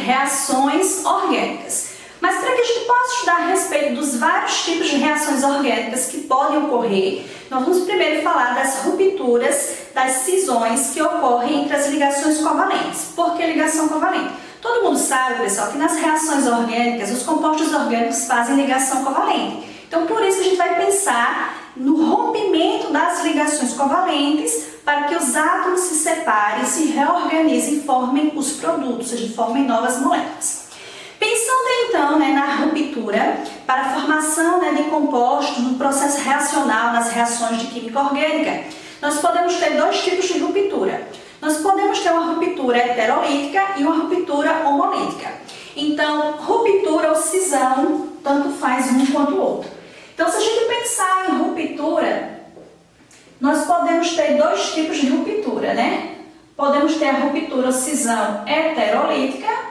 reações orgânicas. Mas para que a gente possa estudar a respeito dos vários tipos de reações orgânicas que podem ocorrer, nós vamos primeiro falar das rupturas, das cisões que ocorrem entre as ligações covalentes. Por que ligação covalente? Todo mundo sabe, pessoal, que nas reações orgânicas, os compostos orgânicos fazem ligação covalente. Então, por isso que a gente vai pensar no rompimento das ligações covalentes para que os átomos se separem, se reorganizem e formem os produtos, ou seja, formem novas moléculas. Pensando então na ruptura, para a formação de compostos no processo reacional, nas reações de química orgânica, nós podemos ter dois tipos de ruptura. Nós podemos ter uma ruptura heterolítica e uma ruptura homolítica. Então, ruptura ou cisão, tanto faz um quanto o outro. Então, se a gente pensar em ruptura, nós podemos ter dois tipos de ruptura, né? Podemos ter a ruptura ou cisão heterolítica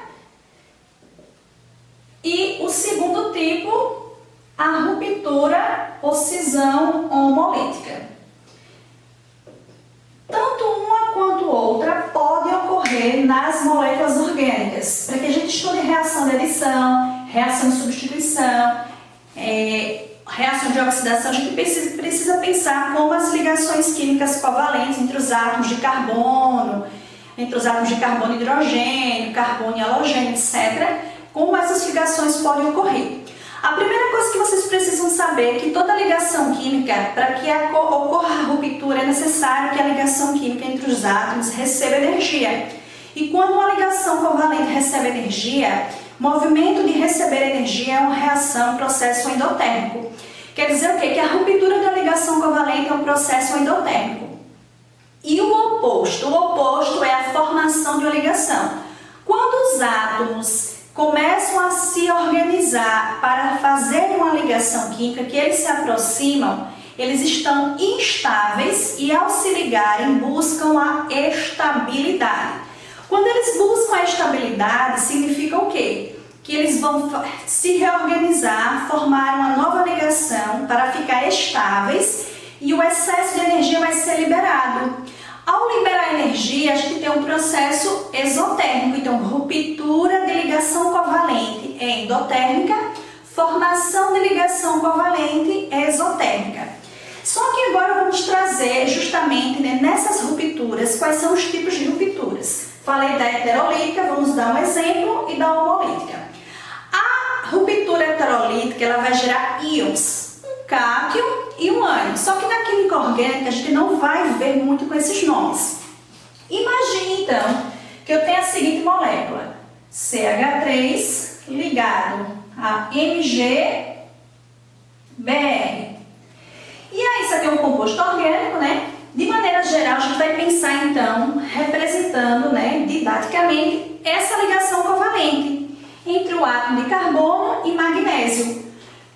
e o segundo tipo, a ruptura ou cisão homolítica. Tanto uma quanto outra podem ocorrer nas moléculas orgânicas. Para que a gente estude reação de adição, reação de substituição, reação de oxidação, a gente precisa pensar como as ligações químicas covalentes entre os átomos de carbono, entre os átomos de carbono e hidrogênio, carbono e halogênio, etc., como essas ligações podem ocorrer. A primeira coisa que vocês precisam saber é que toda ligação química, para que ocorra a ruptura, é necessário que a ligação química entre os átomos receba energia. E quando uma ligação covalente recebe energia, movimento de receber energia é uma reação, um processo endotérmico. Quer dizer o quê? Que a ruptura da ligação covalente é um processo endotérmico. E o oposto é a formação de uma ligação. Quando os átomos começam a se organizar para fazer uma ligação química, que eles se aproximam, eles estão instáveis e ao se ligarem buscam a estabilidade. Quando eles buscam a estabilidade, significa o quê? Que eles vão se reorganizar, formar uma nova ligação para ficar estáveis e o excesso de energia vai ser liberado. Ao liberar energia, a gente tem um processo exotérmico, então ruptura de ligação covalente é endotérmica, formação de ligação covalente é exotérmica. Só que agora vamos trazer justamente nessas rupturas quais são os tipos de rupturas. Falei da heterolítica, vamos dar um exemplo, e da homolítica. A ruptura heterolítica ela vai gerar íons, um cátion e um ânion. Só que na química orgânica a gente não vai ver muito com esses nomes. Imagine então que eu tenho a seguinte molécula, CH3 ligado a MgBr. E aí isso aqui é um composto orgânico, né? De maneira geral a gente vai pensar então, representando didaticamente essa ligação covalente entre o átomo de carbono e magnésio.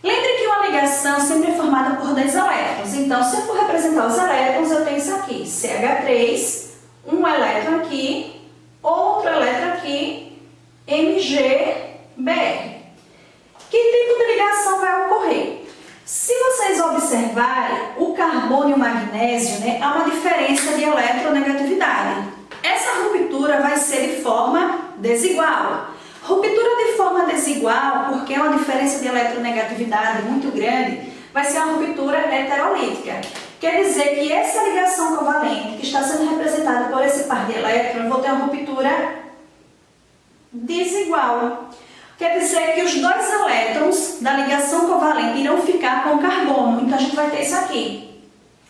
Lembre que uma ligação sempre é formada por 10 elétrons. Então, se eu for representar os elétrons, eu tenho isso aqui, CH3, um elétron aqui, outro elétron aqui, MgBr. Que tipo de ligação vai ocorrer? Se vocês observarem, o carbono e o magnésio, há uma diferença de eletronegatividade. Essa ruptura vai ser de forma desigual. Ruptura de forma desigual, porque é uma diferença de eletronegatividade muito grande, vai ser uma ruptura heterolítica. Quer dizer que essa ligação covalente, que está sendo representada por esse par de elétrons, eu vou ter uma ruptura desigual. Quer dizer que os dois elétrons da ligação covalente irão ficar com o carbono. Então a gente vai ter isso aqui,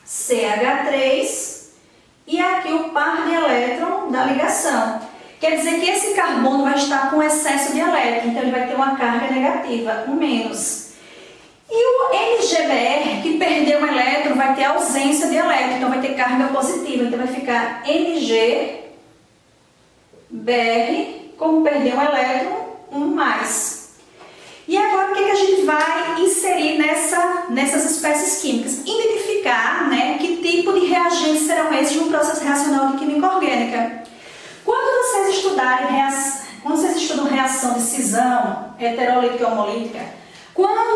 CH3, e aqui o par de elétron da ligação. Quer dizer que esse carbono vai estar com excesso de elétron, então ele vai ter uma carga negativa, um menos. E o MgBr, que perdeu um elétron, vai ter ausência de elétron, então vai ter carga positiva. Então vai ficar MgBr, como perdeu um elétron, um mais. E agora o que a gente vai inserir nessas espécies químicas? Identificar que tipo de reagentes serão esses no processo reacional de química orgânica. Quando vocês estudam reação de cisão, heterolítica e homolítica, quando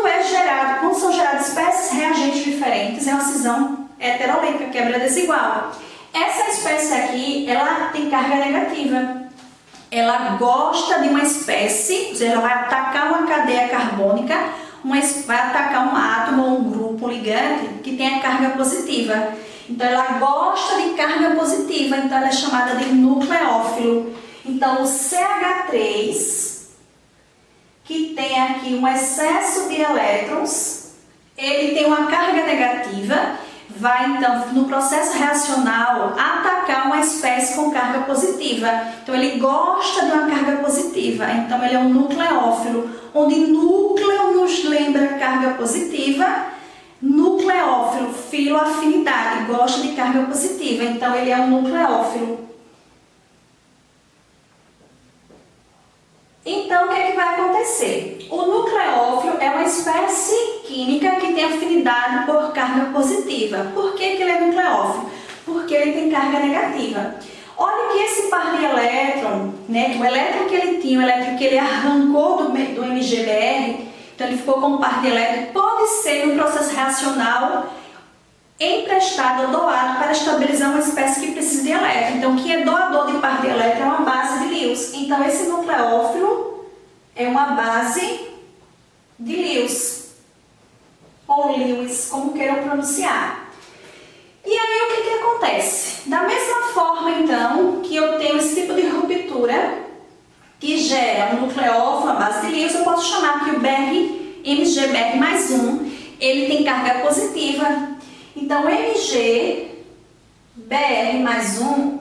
são geradas espécies reagentes diferentes, é uma cisão heterolítica, quebra desigual. Essa espécie aqui, ela tem carga negativa. ela gosta de uma espécie, ou seja, ela vai atacar uma cadeia carbônica, vai atacar um átomo ou um grupo ligante que tem a carga positiva. Então, ela gosta de carga positiva, então ela é chamada de nucleófilo. Então, o CH3, que tem aqui um excesso de elétrons, ele tem uma carga negativa, vai então no processo reacional atacar uma espécie com carga positiva. Então ele gosta de uma carga positiva, então ele é um nucleófilo, onde núcleo nos lembra carga positiva, nucleófilo, filoafinidade, gosta de carga positiva, então ele é um nucleófilo. Então, o que é que vai acontecer? O nucleófilo é uma espécie química que tem afinidade por carga positiva. Por que ele é nucleófilo? Porque ele tem carga negativa. Olha que esse par de elétron, né, o elétron que ele tinha, o elétron que ele arrancou do MgBr, então ele ficou com um par de elétron, pode ser no processo reacional emprestado ou doado para estabilizar uma espécie que precisa de elétron. Então, quem é doador de par de elétron é uma base de Lewis. Então, esse nucleófilo é uma base de Lewis, ou Lewis, como queiram pronunciar. E aí, o que acontece? Da mesma forma, então, que eu tenho esse tipo de ruptura que gera um nucleófilo, a base de Lewis, eu posso chamar que o MgBr mais 1, ele tem carga positiva. Então, MgBr mais 1,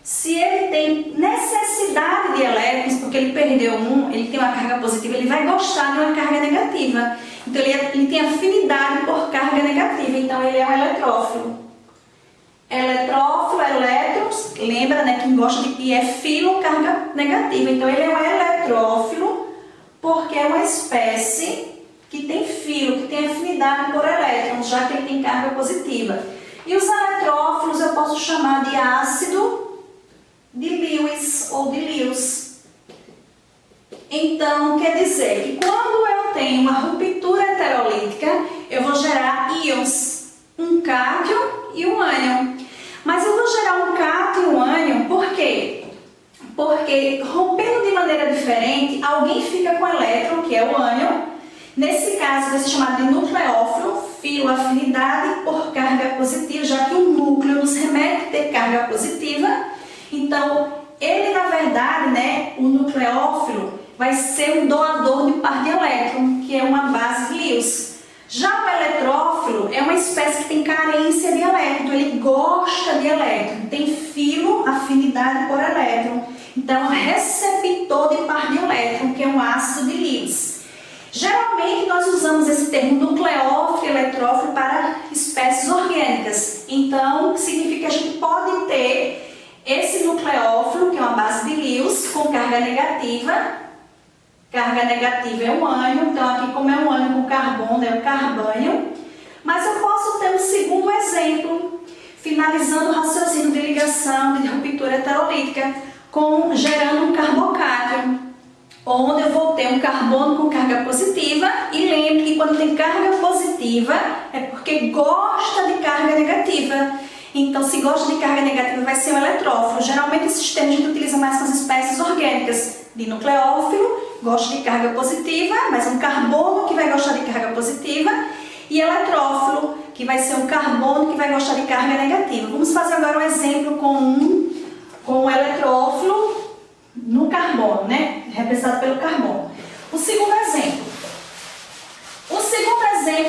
se ele tem necessidade de elétrons, porque ele perdeu um, ele tem uma carga positiva, ele vai gostar de uma carga negativa. Então, ele tem afinidade por carga negativa, então ele é um eletrófilo. Eletrófilo, elétrons, lembra, né, quem gosta de é filo, carga negativa. Então, ele é um eletrófilo porque é uma espécie que tem filo, que tem afinidade por elétrons, já que ele tem carga positiva. E os eletrófilos eu posso chamar de ácido de Lewis ou de Lewis. Então, quer dizer que quando eu tenho uma ruptura heterolítica, eu vou gerar íons, um cátion e um ânion. Mas eu vou gerar um cátion e um ânion por quê? Porque rompendo de maneira diferente, alguém fica com elétron, que é o ânion. Nesse caso, vai ser chamado de nucleófilo, filoafinidade por carga positiva, já que o núcleo nos remete a ter carga positiva. Então, ele, na verdade, né, o nucleófilo vai ser um doador de par de elétron, que é uma base de Lewis. Já o eletrófilo é uma espécie que tem carência de elétron, ele gosta de elétron, tem filoafinidade por elétron. Então, receptor de par de elétron, que é um ácido de Lewis. Geralmente, nós usamos esse termo nucleófilo e eletrófilo para espécies orgânicas. Então, significa que a gente pode ter esse nucleófilo, que é uma base de Lewis, com carga negativa. Carga negativa é um ânion, então aqui como é um ânion com carbono, é um carbânio. Mas eu posso ter um segundo exemplo, finalizando o raciocínio de ligação, de ruptura heterolítica, gerando um carbocátion, onde eu vou ter um carbono com carga positiva, e lembre que quando tem carga positiva é porque gosta de carga negativa. Então, se gosta de carga negativa, vai ser um eletrófilo. Geralmente, esse sistema a gente utiliza mais com as espécies orgânicas. De nucleófilo, gosta de carga positiva, mas é um carbono que vai gostar de carga positiva, e eletrófilo, que vai ser um carbono que vai gostar de carga negativa. Vamos fazer agora um exemplo com um eletrófilo no carbono, né? Representado pelo carbono. O segundo exemplo.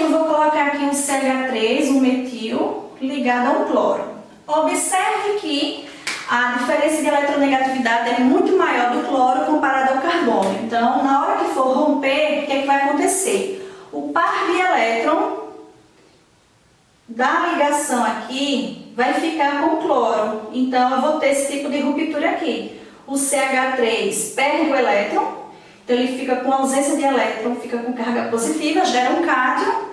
Eu vou colocar aqui um CH3, um metil, ligado a um cloro. Observe que a diferença de eletronegatividade é muito maior do cloro comparado ao carbono. Então, na hora que for romper, o que é que vai acontecer? O par de elétron da ligação aqui vai ficar com o cloro. Então, eu vou ter esse tipo de ruptura aqui. O CH3 perde o elétron, então ele fica com ausência de elétron, fica com carga positiva, gera um cátion,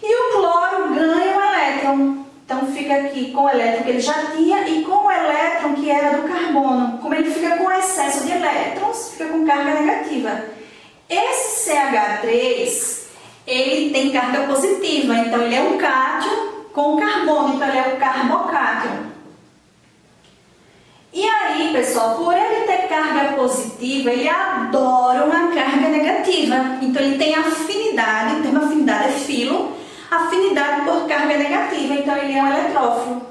e o cloro ganha o elétron. Então fica aqui com o elétron que ele já tinha e com o elétron que era do carbono. Como ele fica com excesso de elétrons, fica com carga negativa. Esse CH3, ele tem carga positiva, então ele é um cátion com carbono, então ele é o carbocátion. E aí, pessoal, por ele ter carga positiva, ele adora uma carga negativa. Então, ele tem afinidade, o termo afinidade é filo, afinidade por carga negativa. Então, ele é um eletrófilo.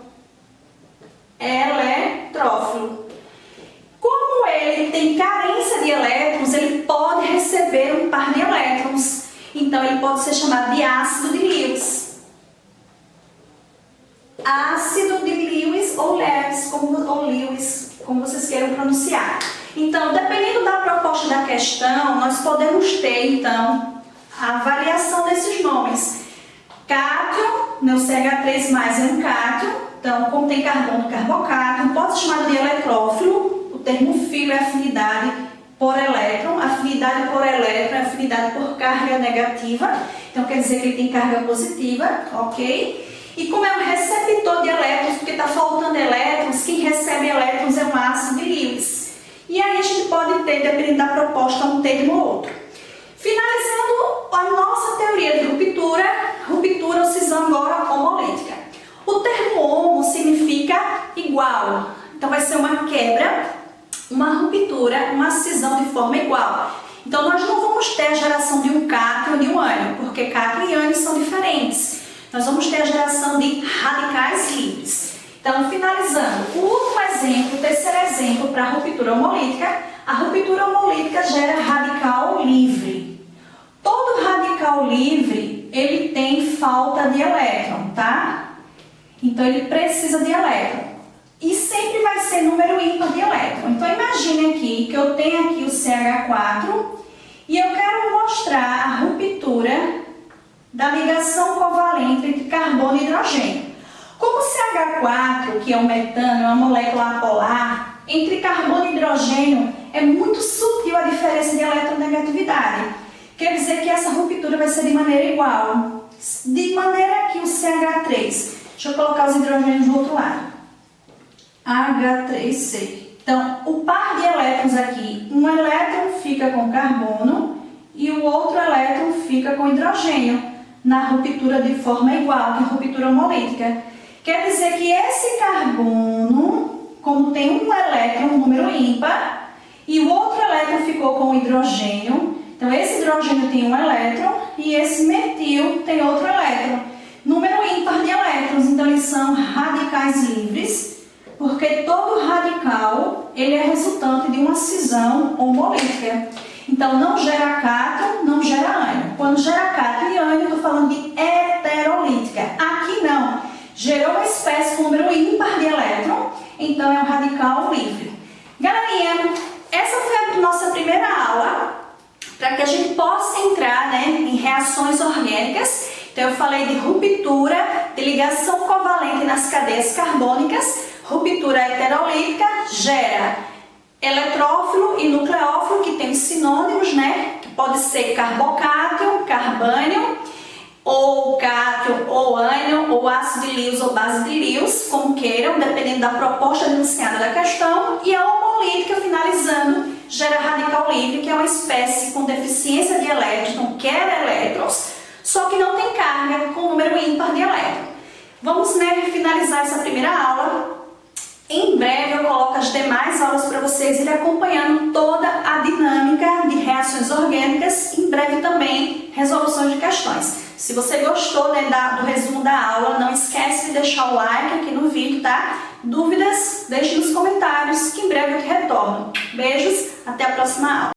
Eletrófilo. Como ele tem carência de elétrons, ele pode receber um par de elétrons. Então, ele pode ser chamado de ácido de Lewis. Ácido de Lewis ou Lewis, como vocês queiram pronunciar. Então, dependendo da proposta da questão, nós podemos ter, então, a variação desses nomes. Cátio, né, o CH3+, é um cátio, então, como tem carbono, carbocátio, pode ser chamado de eletrófilo, o termo filo é afinidade por elétron, afinidade por elétron é afinidade por carga negativa, então quer dizer que ele tem carga positiva, ok? E como é um receptor de elétrons, porque está faltando elétrons, quem recebe elétrons é um ácido de Lewis. E aí a gente pode ter, dependendo da proposta, um termo ou outro. Finalizando a nossa teoria de ruptura, ruptura ou cisão agora homolítica. O termo homo significa igual, então vai ser uma quebra, uma ruptura, uma cisão de forma igual. Então nós não vamos ter a geração de um cátion e de um ânion, porque cátion e ânion são diferentes. Nós vamos ter a geração de radicais livres. Então, finalizando, o último exemplo, o terceiro exemplo para a ruptura homolítica, a ruptura homolítica gera radical livre. Todo radical livre, ele tem falta de elétron, tá? Então, ele precisa de elétron. E sempre vai ser número ímpar de elétron. Então, imagine aqui que eu tenho aqui o CH4 e eu quero mostrar a ruptura da ligação covalente entre carbono e hidrogênio. Como o CH4, que é o metano, é uma molécula apolar, entre carbono e hidrogênio é muito sutil a diferença de eletronegatividade. Quer dizer que essa ruptura vai ser de maneira igual. De maneira que o CH3, deixa eu colocar os hidrogênios do outro lado. H3C. Então, o par de elétrons aqui, um elétron fica com carbono e o outro elétron fica com hidrogênio, na ruptura de forma igual, que é a ruptura homolítica. Quer dizer que esse carbono, como tem um elétron, um número ímpar, e o outro elétron ficou com o hidrogênio, então esse hidrogênio tem um elétron e esse metil tem outro elétron. Número ímpar de elétrons, então eles são radicais livres, porque todo radical ele é resultante de uma cisão homolítica. Então, não gera cátion, não gera ânion. Quando gera cátion e ânion, eu estou falando de heterolítica. Aqui não. Gerou uma espécie com número ímpar de elétron, então é um radical livre. Galerinha, essa foi a nossa primeira aula, para que a gente possa entrar, né, em reações orgânicas. Então, eu falei de ruptura, de ligação covalente nas cadeias carbônicas. Ruptura heterolítica gera eletrófilo e nucleófilo, que tem sinônimos, né? Que pode ser carbocátio, carbânion, ou cátion, ou ânion, ou ácido de Lewis ou base de Lewis, como queiram, dependendo da proposta enunciada da questão. E a homolítica, finalizando, gera radical livre, que é uma espécie com deficiência de elétrons, então quer elétrons, só que não tem carga com número ímpar de elétrons. Vamos, né, finalizar essa primeira aula. Em breve eu coloco as demais aulas para vocês irem acompanhando toda a dinâmica de reações orgânicas. Em breve também resoluções de questões. Se você gostou, né, do resumo da aula, não esquece de deixar o like aqui no vídeo, tá? Dúvidas, deixe nos comentários que em breve eu te retorno. Beijos, até a próxima aula.